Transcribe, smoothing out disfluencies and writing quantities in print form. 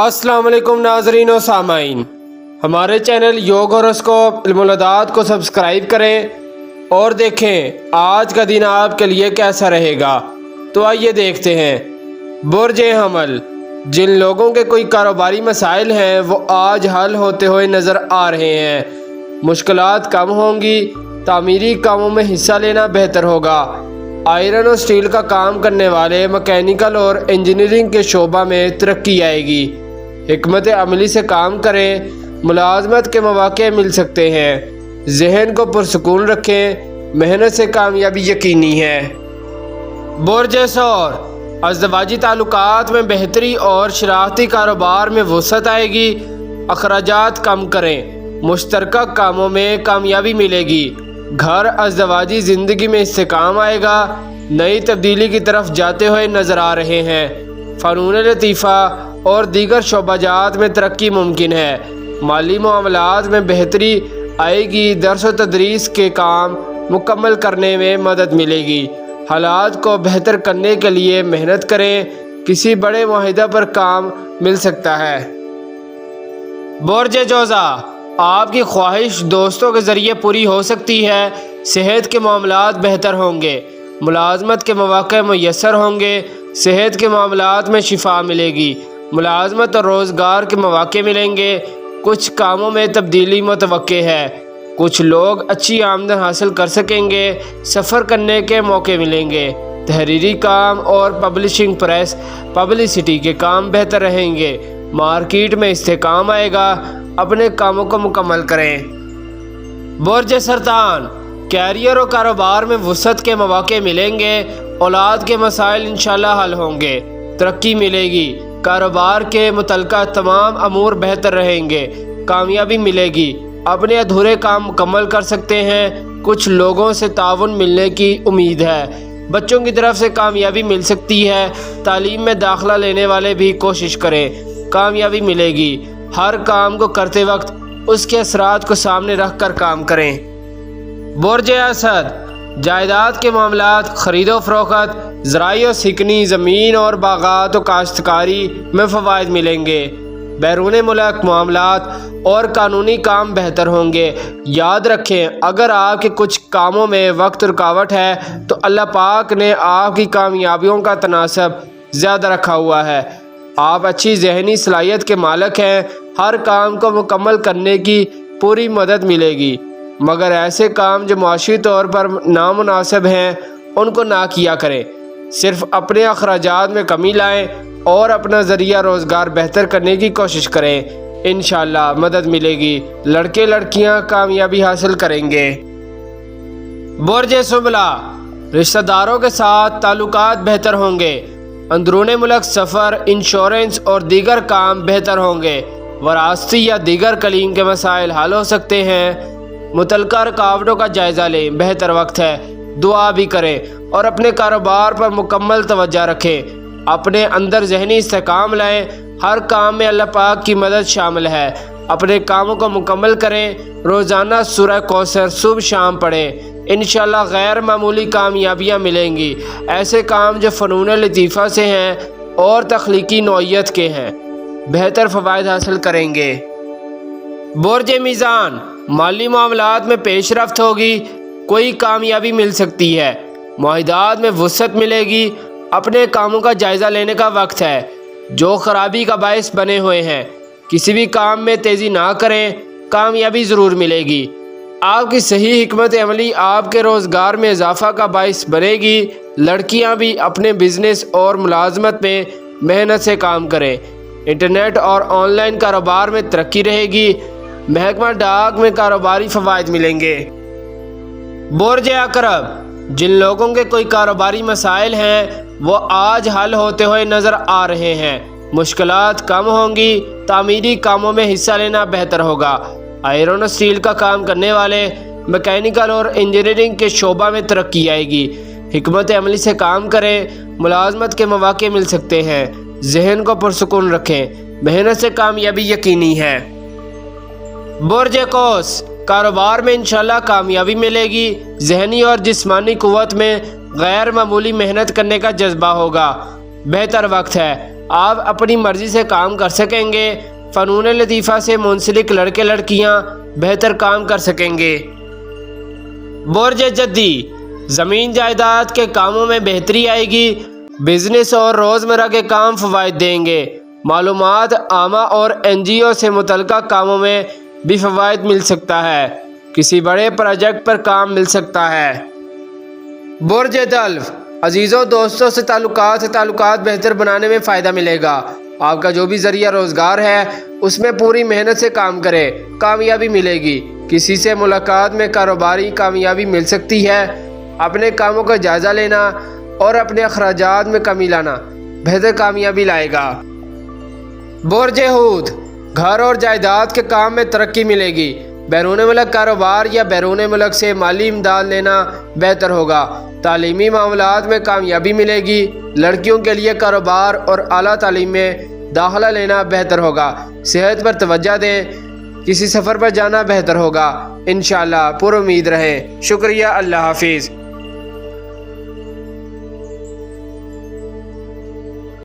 अस्सलाम वालेकुम नाजरीन और सामाइन, हमारे चैनल योग होरोस्कोप इल्मुल-अदात को सब्सक्राइब करें और देखें आज का दिन आपके लिए कैसा रहेगा। तो आइए देखते हैं। बुर्ज हमल, जिन लोगों के कोई कारोबारी मसाइल हैं वो आज हल होते हुए नज़र आ रहे हैं। मुश्किलात कम होंगी, तामीरी कामों में हिस्सा लेना बेहतर होगा। आयरन और स्टील का काम करने वाले मैकेनिकल और इंजीनियरिंग के शोबा में तरक्की आएगी। हिकमत अमली से काम करें, मुलाजमत के मौके मिल सकते हैं। जहन को पुरसकून रखें, मेहनत से कामयाबी यकीनी है। बुर्ज सौर, अज़दवाजी ताल्लुकात में बेहतरी और शरारती कारोबार में वसअत आएगी। अखराजात कम करें, मुश्तरका कामों में कामयाबी मिलेगी। घर अज़दवाजी ज़िंदगी में इस्तेकाम आएगा। नई तब्दीली की तरफ जाते हुए नज़र आ रहे हैं। फ़नून लतीफ़ा और दीगर शोबाजात में तरक्की मुमकिन है। माली मामलात में बेहतरी आएगी। दर्स व तदरीस के काम मुकम्मल करने में मदद मिलेगी। हालात को बेहतर करने के लिए मेहनत करें। किसी बड़े मुआहिदा पर काम मिल सकता है। बुर्ज जोज़ा, आपकी ख्वाहिश दोस्तों के ज़रिए पूरी हो सकती है। सेहत के मामलात बेहतर होंगे। मुलाजमत के मौके मुयस्सर होंगे। सेहत के मामलात में शिफा मिलेगी। मुलाजमत और रोज़गार के मौके मिलेंगे। कुछ कामों में तब्दीली मुतवक्के है। कुछ लोग अच्छी आमदन हासिल कर सकेंगे। सफ़र करने के मौके मिलेंगे। तहरीरी काम और पब्लिशिंग प्रेस पब्लिसिटी के काम बेहतर रहेंगे। मार्केट में इस्तेकाम आएगा। अपने कामों को मुकम्मल करें। बुर्ज सरतान, कैरियर और कारोबार में वसअत के मौके मिलेंगे। औलाद के मसाइल इंशाल्लाह हल होंगे। तरक्की मिलेगी। कारोबार के मुतल्लिक़ा तमाम अमूर बेहतर रहेंगे। कामयाबी मिलेगी। अपने अधूरे काम मुकम्मल कर सकते हैं। कुछ लोगों से ताउन मिलने की उम्मीद है। बच्चों की तरफ से कामयाबी मिल सकती है। तालीम में दाखिला लेने वाले भी कोशिश करें, कामयाबी मिलेगी। हर काम को करते वक्त उसके असरात को सामने रख कर काम करें। बुर्ज असद, जायदाद के मामलात, ख़रीदो फरोख्त, ज़राई और सिकनी ज़मीन और बागात और काश्तकारी में फ़वाइद मिलेंगे। बैरून मुल्क मामलात और कानूनी काम बेहतर होंगे। याद रखें, अगर आपके कुछ कामों में वक्त रुकावट है तो अल्लाह पाक ने आपकी कामयाबियों का तनासब ज़्यादा रखा हुआ है। आप अच्छी जहनी सलाहियत के मालिक हैं। हर काम को मुकम्मल करने की पूरी मदद मिलेगी, मगर ऐसे काम जो मुआशी तौर पर नामुनासिब हैं उनको ना किया करें। सिर्फ अपने अखराजात में कमी लाएं और अपना ज़रिया रोज़गार बेहतर करने की कोशिश करें। इंशाअल्लाह मदद मिलेगी। लड़के लड़कियां कामयाबी हासिल करेंगे। बुर्ज सुमला, रिश्तेदारों के साथ ताल्लुकात बेहतर होंगे। अंदरूनी मुल्क सफ़र, इंश्योरेंस और दीगर काम बेहतर होंगे। वरासती या दीगर कलीम के मसाइल हल हो सकते हैं। मुतल्लिक़ा रुकावटों का जायज़ा लें, बेहतर वक्त है। दुआ भी करें और अपने कारोबार पर मुकम्मल तवज्जो रखें। अपने अंदर ज़हनी इस्तेकाम लाएं। हर काम में अल्लाह पाक की मदद शामिल है। अपने कामों को मुकम्मल करें। रोज़ाना सूरह कौसर सुबह शाम पढ़ें। इंशाअल्लाह गैर मामूली कामयाबियाँ मिलेंगी। ऐसे काम जो फ़नून लतीफ़ा से हैं और तख्लीकी नौइयत के हैं, बेहतर फ़वाइद हासिल करेंगे। बुर्ज मीज़ान, माली मामलात में पेशरफ्त होगी। कोई कामयाबी मिल सकती है। मुआहिदात में वसअत मिलेगी। अपने कामों का जायज़ा लेने का वक्त है जो ख़राबी का बायस बने हुए हैं। किसी भी काम में तेज़ी ना करें, कामयाबी ज़रूर मिलेगी। आपकी सही हिकमत अमली आपके रोज़गार में इजाफ़ा का बायस बनेगी। लड़कियां भी अपने बिज़नेस और मुलाजमत में मेहनत से काम करें। इंटरनेट और ऑनलाइन कारोबार में तरक्की रहेगी। महकमा डाक में कारोबारी फ़वाइद मिलेंगे। बुर्ज अकरब, जिन लोगों के कोई कारोबारी मसाइल हैं वो आज हल होते हुए नज़र आ रहे हैं। मुश्किलात कम होंगी। तामीरी कामों में हिस्सा लेना बेहतर होगा। आयरन और स्टील का काम करने वाले, मैकेनिकल और इंजीनियरिंग के शोबा में तरक्की आएगी। हिकमत अमली से काम करें। मुलाजमत के मौके मिल सकते हैं। जहन को पुरसकून रखें। मेहनत से कामयाबी यकीनी है। बुर्ज कौस, कारोबार में इंशाल्लाह कामयाबी मिलेगी। जहनी और जिस्मानी कुव्वत में गैर मामूली मेहनत करने का जज्बा होगा। बेहतर वक्त है। آپ اپنی مرضی سے کام کر سکیں گے۔ فنون لطیفہ سے منسلک لڑکے لڑکیاں بہتر کام کر سکیں گے۔ برج جدی، زمین جائیداد کے کاموں میں بہتری آئے گی۔ بزنس اور روزمرہ کے کام فوائد دیں گے۔ معلومات عامہ اور NGO سے متعلقہ کاموں میں بھی فوائد مل سکتا ہے۔ کسی بڑے پروجیکٹ پر کام مل سکتا ہے۔ برج دلو، عزیزوں دوستوں سے تعلقات بہتر بنانے میں فائدہ ملے گا۔ آپ کا جو بھی ذریعہ روزگار ہے اس میں پوری محنت سے کام کریں، کامیابی ملے گی۔ کسی سے ملاقات میں کاروباری کامیابی مل سکتی ہے۔ اپنے کاموں کا جائزہ لینا اور اپنے اخراجات میں کمی لانا بہتر کامیابی لائے گا۔ برج حوت، گھر اور جائیداد کے کام میں ترقی ملے گی۔ بیرون ملک کاروبار یا بیرون ملک سے مالی امداد لینا بہتر ہوگا۔ تعلیمی معاملات میں کامیابی ملے گی۔ لڑکیوں کے لیے کاروبار اور اعلیٰ تعلیم میں داخلہ لینا بہتر ہوگا۔ صحت پر توجہ دیں، کسی سفر پر جانا بہتر ہوگا۔ انشاءاللہ پر امید رہیں۔ شکریہ، اللہ حافظ۔